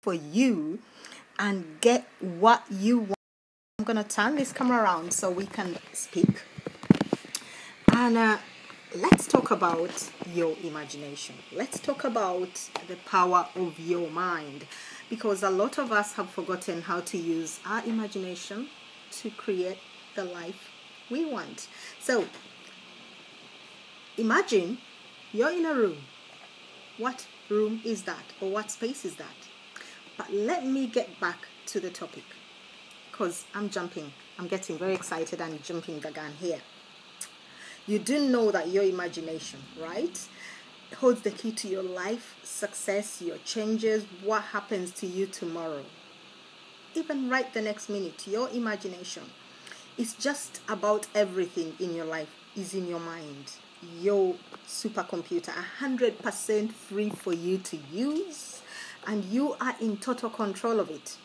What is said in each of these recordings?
for you and get what you want. I'm going to turn this camera around so we can speak. And let's talk about your imagination. Let's talk about the power of your mind, because a lot of us have forgotten how to use our imagination to create the life we want. So imagine you're in a room. What room is that, or what space is that? But let me get back to the topic, because I'm getting very excited and jumping the gun here. You do know that your imagination, right, holds the key to your life, success, your changes, what happens to you tomorrow. Even right the next minute, your imagination is just about everything in your life is in your mind. Your supercomputer, 100% free for you to use, and you are in total control of it.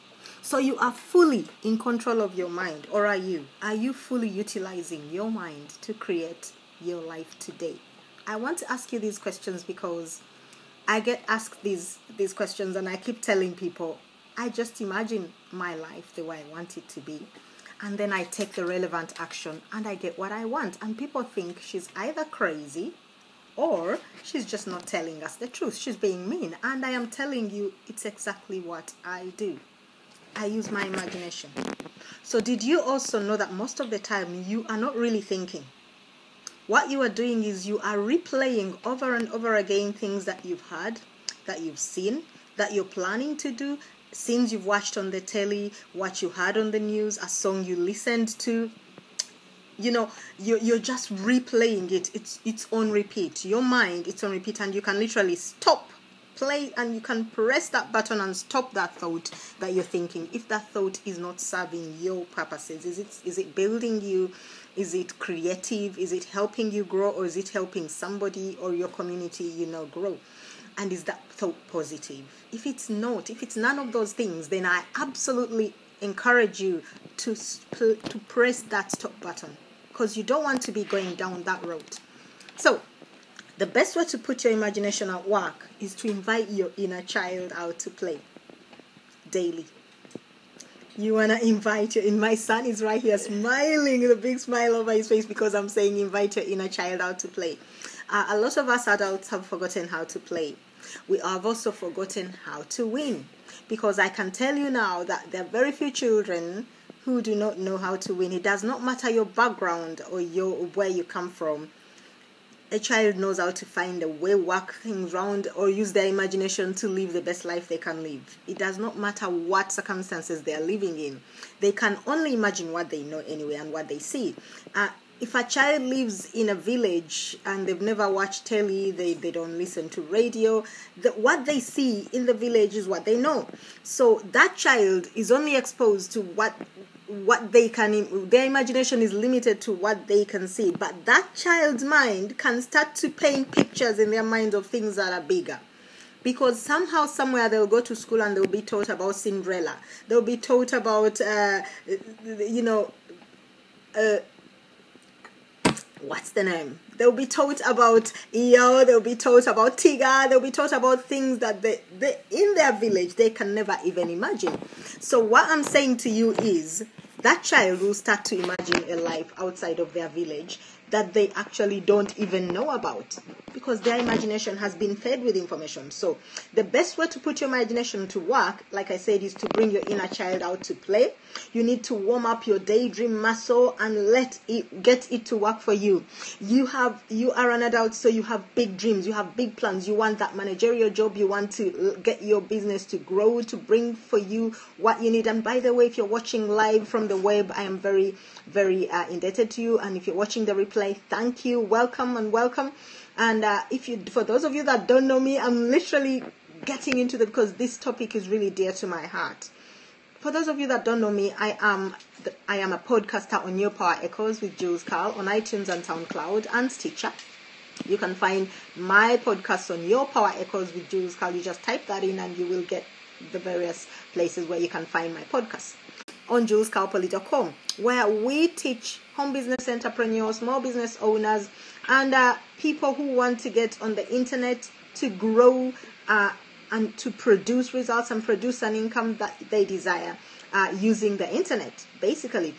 So you are fully in control of your mind, or are you? Are you fully utilizing your mind to create your life today? I want to ask you these questions because I get asked these questions, and I keep telling people, I just imagine my life the way I want it to be. And then I take the relevant action and I get what I want. And people think she's either crazy or she's just not telling us the truth. She's being mean. And I am telling you, it's exactly what I do. I use my imagination. So did you also know that most of the time you are not really thinking? What you are doing is you are replaying over and over again things that you've heard, that you've seen, that you're planning to do, scenes you've watched on the telly, what you heard on the news, a song you listened to. You know, you're just replaying it. It's on repeat. Your mind, it's on repeat, and you can literally stop, play, and you can press that button and stop that thought that you're thinking. If that thought is not serving your purposes, is it building you? Is it creative? Is it helping you grow, or is it helping somebody or your community, grow? And is that thought positive? If it's not, if it's none of those things, then I absolutely encourage you to press that stop button, because you don't want to be going down that road. So the best way to put your imagination at work is to invite your inner child out to play daily. You want to my son is right here smiling with a big smile over his face because I'm saying invite your inner child out to play. A lot of us adults have forgotten how to play. We have also forgotten how to win, because I can tell you now that there are very few children who do not know how to win. It does not matter your background or where you come from. A child knows how to find a way, work things around, or use their imagination to live the best life they can live. It does not matter what circumstances they are living in. They can only imagine what they know anyway and what they see. If a child lives in a village and they've never watched telly, they don't listen to radio, what they see in the village is what they know. So that child is only exposed to what they can, their imagination is limited to what they can see. But that child's mind can start to paint pictures in their mind of things that are bigger. Because somehow, somewhere, they'll go to school and they'll be taught about Cinderella. They'll be taught about, what's the name? They'll be taught about Eeyore, they'll be taught about Tiga, they'll be taught about things that they in their village they can never even imagine. So what I'm saying to you is that child will start to imagine a life outside of their village that they actually don't even know about, because their imagination has been fed with information. So the best way to put your imagination to work, like I said, is to bring your inner child out to play. You need to warm up your daydream muscle and get it to work for you. You are an adult, so you have big dreams, you have big plans. You want that managerial job, you want to get your business to grow, to bring for you what you need. And by the way, if you're watching live from the web, I am very, very indebted to you. And if you're watching the replay, thank you, welcome. And for those of you that don't know me, I'm literally getting into because this topic is really dear to my heart. For those of you that don't know me, I am a podcaster on Your Power Echoes with Jules Carl on iTunes and SoundCloud and Stitcher. You can find my podcast on Your Power Echoes with Jules Carl. You just type that in and you will get the various places where you can find my podcast. On julescarlpoly.com, where we teach home business entrepreneurs, small business owners, and people who want to get on the internet to grow and to produce results and produce an income that they desire using the internet, basically.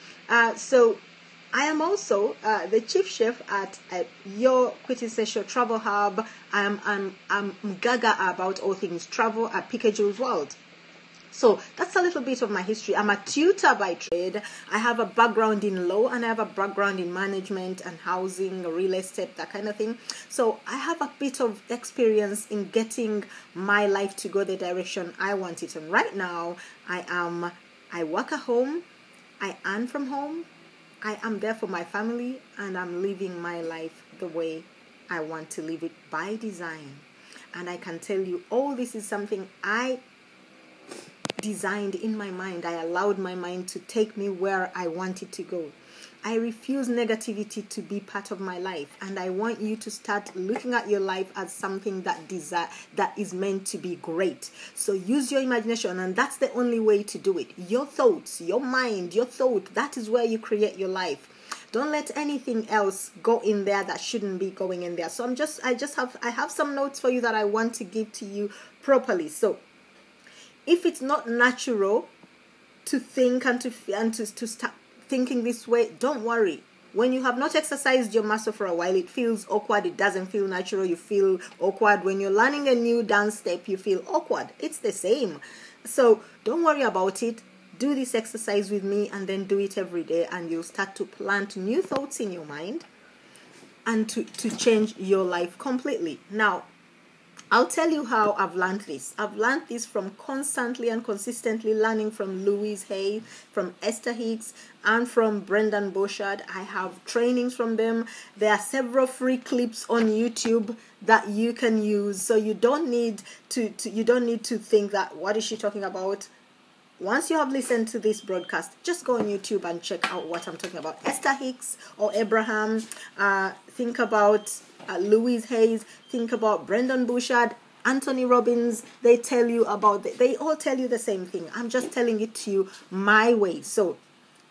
So I am also the chief chef at your quintessential travel hub. I'm gaga about all things travel at Pique Jules World. So that's a little bit of my history. I'm a tutor by trade. I have a background in law and I have a background in management and housing, real estate, that kind of thing. So I have a bit of experience in getting my life to go the direction I want it. And right now, I work at home, I earn from home, I am there for my family, and I'm living my life the way I want to live it by design. And I can tell you, all this is something I designed in my mind. I allowed my mind to take me where I wanted to go. I refuse negativity to be part of my life, and I want you to start looking at your life as something that is meant to be great. So use your imagination, and that's the only way to do it. Your thoughts, your mind, your thought, that is where you create your life. Don't let anything else go in there that shouldn't be going in there. So I have some notes for you that I want to give to you properly. So if it's not natural to think and to start thinking this way, don't worry. When you have not exercised your muscle for a while, it feels awkward. It doesn't feel natural. You feel awkward. When you're learning a new dance step, you feel awkward. It's the same. So don't worry about it. Do this exercise with me and then do it every day, and you'll start to plant new thoughts in your mind and to change your life completely. Now, I'll tell you how I've learned this. I've learned this from constantly and consistently learning from Louise Hay, from Esther Hicks, and from Brendan Bouchard. I have trainings from them. There are several free clips on YouTube that you can use. So you don't need to think that, what is she talking about? Once you have listened to this broadcast, just go on YouTube and check out what I'm talking about. Esther Hicks or Abraham, think about Louise Hayes, think about Brendan Bouchard, Anthony Robbins. They all tell you the same thing. I'm just telling it to you my way. So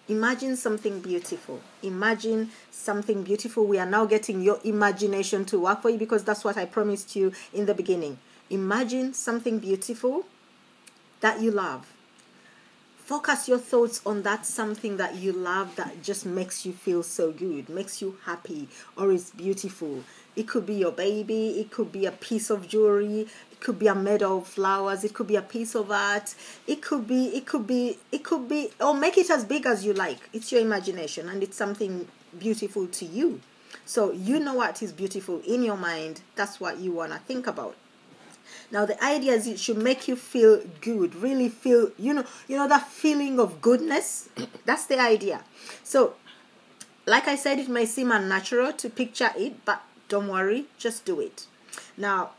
imagine something beautiful. Imagine something beautiful. We are now getting your imagination to work for you, because that's what I promised you in the beginning. Imagine something beautiful that you love. Focus your thoughts on that something that you love that just makes you feel so good, makes you happy, or is beautiful. It could be your baby, it could be a piece of jewelry, it could be a medal of flowers, it could be a piece of art, it could be, or make it as big as you like. It's your imagination, and it's something beautiful to you. So you know what is beautiful in your mind. That's what you want to think about. Now, the idea is it should make you feel good, really feel, you know that feeling of goodness. That's the idea. So, like I said, it may seem unnatural to picture it, but don't worry, just do it. Now,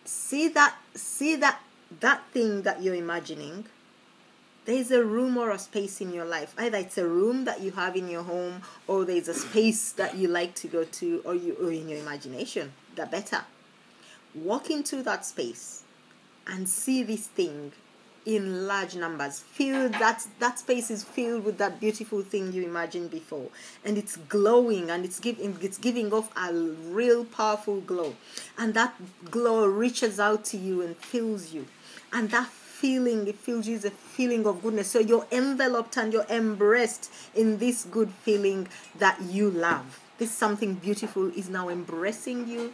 see that thing that you're imagining. There's a room or a space in your life. Either it's a room that you have in your home, or there's a space that you like to go to, or in your imagination. The better. Walk into that space and see this thing in large numbers. Feel that space is filled with that beautiful thing you imagined before, and it's glowing, and it's giving off a real powerful glow, and that glow reaches out to you and fills you, and that feeling, it fills you, is a feeling of goodness. So you're enveloped and you're embraced in this good feeling that you love. This something beautiful is now embracing you.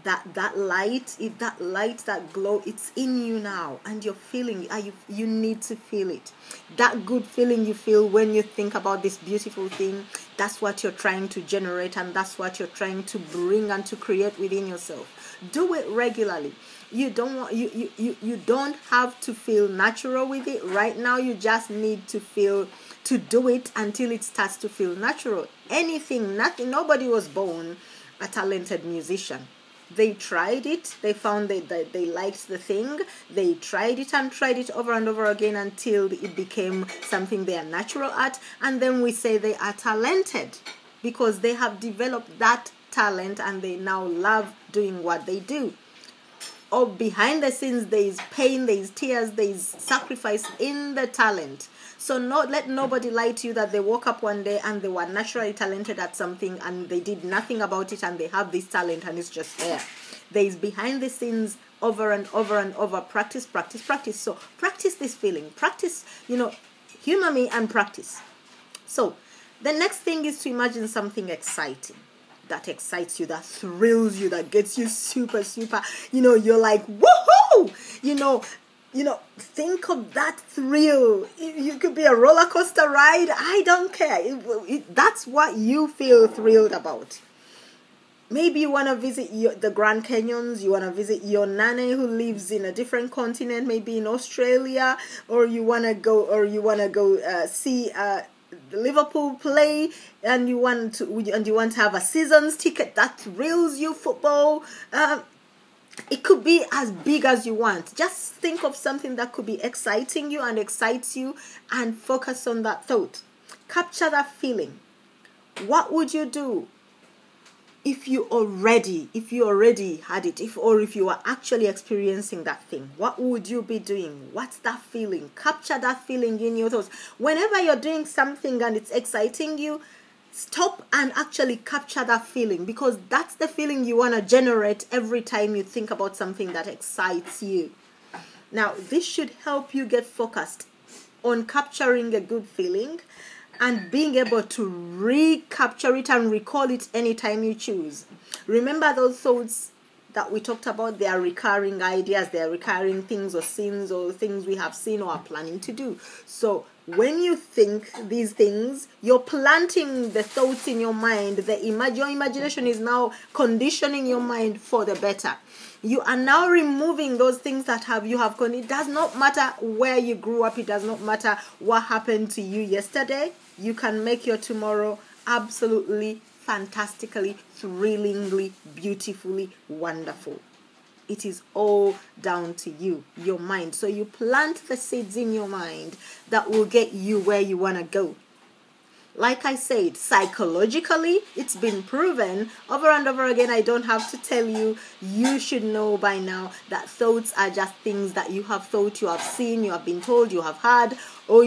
That light, that glow, it's in you now, and you're feeling it. You need to feel it. That good feeling you feel when you think about this beautiful thing, that's what you're trying to generate, and that's what you're trying to bring and to create within yourself. Do it regularly. You don't have to feel natural with it right now. You just need to do it until it starts to feel natural. Nothing. Nobody was born a talented musician. They tried it. They found that they liked the thing. They tried it and tried it over and over again until it became something they are natural at. And then we say they are talented because they have developed that talent and they now love doing what they do. Or behind the scenes, there is pain, there is tears, there is sacrifice in the talent. So let nobody lie to you that they woke up one day and they were naturally talented at something and they did nothing about it and they have this talent and it's just there. There is behind the scenes over and over and over. Practice, practice, practice. So practice this feeling. Practice, humor me and practice. So the next thing is to imagine something exciting. That excites you, that thrills you, that gets you super, super, you're like, woohoo! Think of that thrill. You could be a roller coaster ride. I don't care. That's what you feel thrilled about. Maybe you want to visit the Grand Canyons. You want to visit your nanny who lives in a different continent, maybe in Australia, or you want to go see Liverpool play, and you want to have a season's ticket that thrills you. Football. It could be as big as you want. Just think of something that could be exciting you and excites you, and focus on that thought. Capture that feeling. What would you do if you already had it, if you are actually experiencing that thing? What would you be doing? What's that feeling? Capture that feeling in your thoughts. Whenever you're doing something and it's exciting you, stop and actually capture that feeling, because that's the feeling you want to generate every time you think about something that excites you. Now, this should help you get focused on capturing a good feeling and being able to recapture it and recall it anytime you choose. Remember those thoughts that we talked about? They are recurring ideas, they are recurring things or scenes or things we have seen or are planning to do. So when you think these things, you're planting the thoughts in your mind. Your imagination is now conditioning your mind for the better. You are now removing those things that it does not matter where you grew up. It does not matter what happened to you yesterday. You can make your tomorrow absolutely, fantastically, thrillingly, beautifully wonderful. It is all down to you, your mind. So you plant the seeds in your mind that will get you where you want to go. Like I said, psychologically, it's been proven over and over again. I don't have to tell you. You should know by now that thoughts are just things that you have thought, you have seen, you have been told, you have heard, or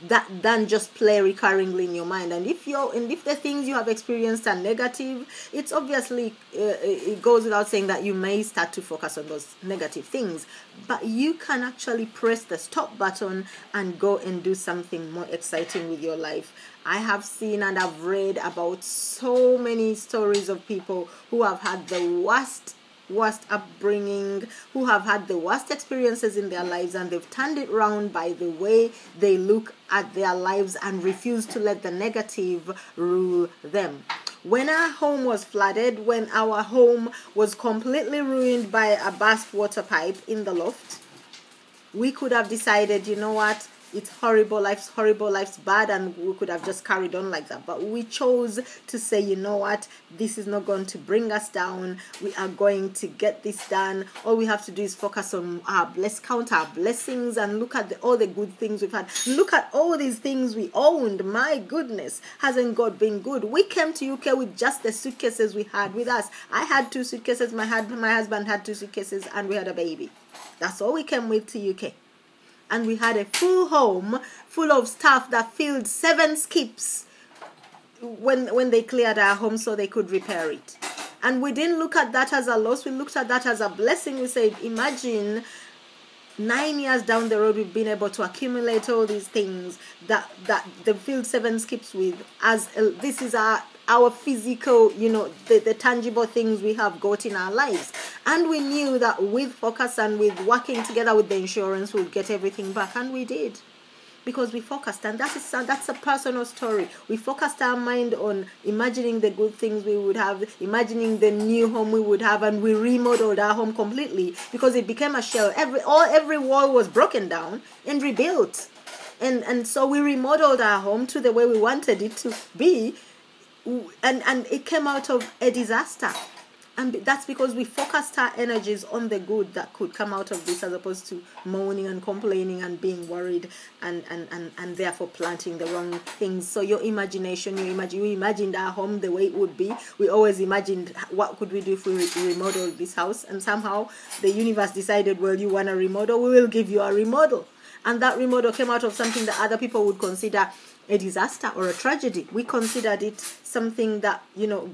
that just play recurringly in your mind. And if the things you have experienced are negative, it's obviously it goes without saying that you may start to focus on those negative things. But you can actually press the stop button and go and do something more exciting with your life. I have seen and I've read about so many stories of people who have had the worst upbringing, who have had the worst experiences in their lives, and they've turned it around by the way they look at their lives and refuse to let the negative rule them. When our home was flooded, when our home was completely ruined by a burst water pipe in the loft, we could have decided, you know what, it's horrible, life's bad, and we could have just carried on like that. But we chose to say, you know what, this is not going to bring us down. We are going to get this done. All we have to do is focus on count our blessings and look at all the good things we've had. Look at all these things we owned. My goodness, hasn't God been good? We came to UK with just the suitcases we had with us. I had 2 suitcases, my husband had 2 suitcases, and we had a baby. That's all we came with to UK. And we had a full home full of stuff that filled 7 skips when they cleared our home so they could repair it. And we didn't look at that as a loss. We looked at that as a blessing. We said, imagine 9 years down the road, we've been able to accumulate all these things that they filled 7 skips with. This is our physical, the tangible things we have got in our lives. And we knew that with focus and with working together with the insurance, we'll get everything back. And we did. Because we focused. And that's a personal story. We focused our mind on imagining the good things we would have, imagining the new home we would have, and we remodeled our home completely because it became a shell. Every wall was broken down and rebuilt. And so we remodeled our home to the way we wanted it to be. And it came out of a disaster, and that's because we focused our energies on the good that could come out of this, as opposed to moaning and complaining and being worried and therefore planting the wrong things. So your imagination, you imagined our home the way it would be. We always imagined what could we do if we remodeled this house, and somehow the universe decided, well, you want to remodel, we will give you a remodel. And that remodel came out of something that other people would consider a disaster or a tragedy. We considered it something that,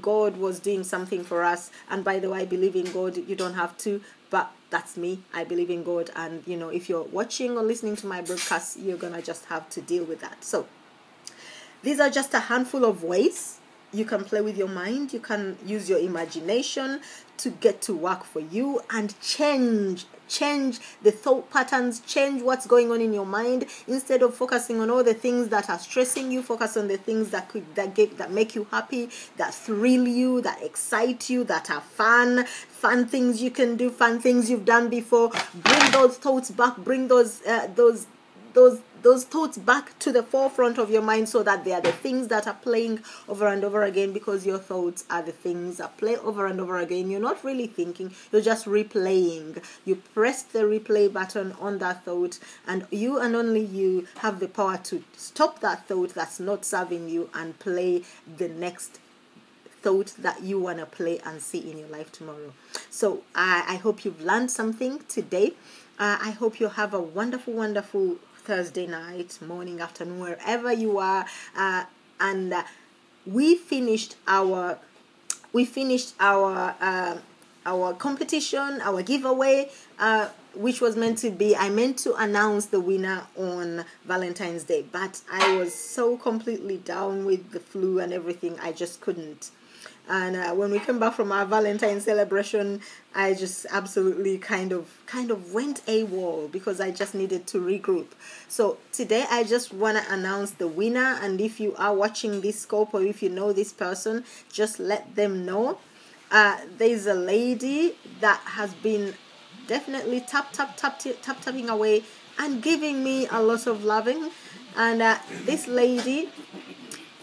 God was doing something for us. And by the way, I believe in God. You don't have to, but that's me. I believe in God. And, if you're watching or listening to my broadcast, you're going to just have to deal with that. So these are just a handful of ways you can play with your mind. You can use your imagination to get to work for you and change the thought patterns, change what's going on in your mind. Instead of focusing on all the things that are stressing you, focus on the things that make you happy, that thrill you, that excite you, that are fun things you can do, fun things you've done before. Bring those thoughts back, bring those thoughts back to the forefront of your mind, so that they are the things that are playing over and over again, because your thoughts are the things that play over and over again. You're not really thinking, you're just replaying. You press the replay button on that thought, and you and only you have the power to stop that thought that's not serving you and play the next thought that you want to play and see in your life tomorrow. So I hope you've learned something today. I hope you have a wonderful Thursday night, morning, afternoon, wherever you are. And we finished our competition, our giveaway, which was meant to be, I meant to announce the winner on Valentine's Day, but I was so completely down with the flu and everything, I just couldn't. And when we came back from our Valentine celebration, I just absolutely kind of went AWOL, because I just needed to regroup. So today I just want to announce the winner. And if you are watching this scope, or if you know this person, just let them know. There's a lady that has been definitely tapping away and giving me a lot of loving. And this lady,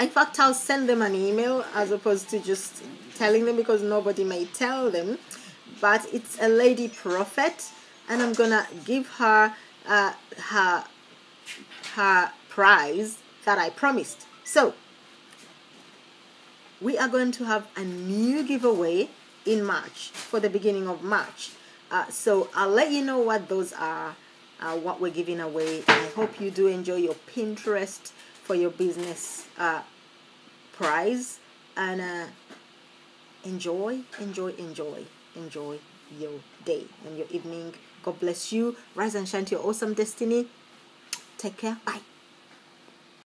in fact, I'll send them an email as opposed to just telling them, because nobody may tell them. But it's a lady prophet, and I'm gonna give her her prize that I promised. So we are going to have a new giveaway in March, for the beginning of March. So I'll let you know what those are, what we're giving away. I hope you do enjoy your Pinterest for your business prize, and enjoy your day and your evening. God bless you. Rise and shine to your awesome destiny. Take care. Bye.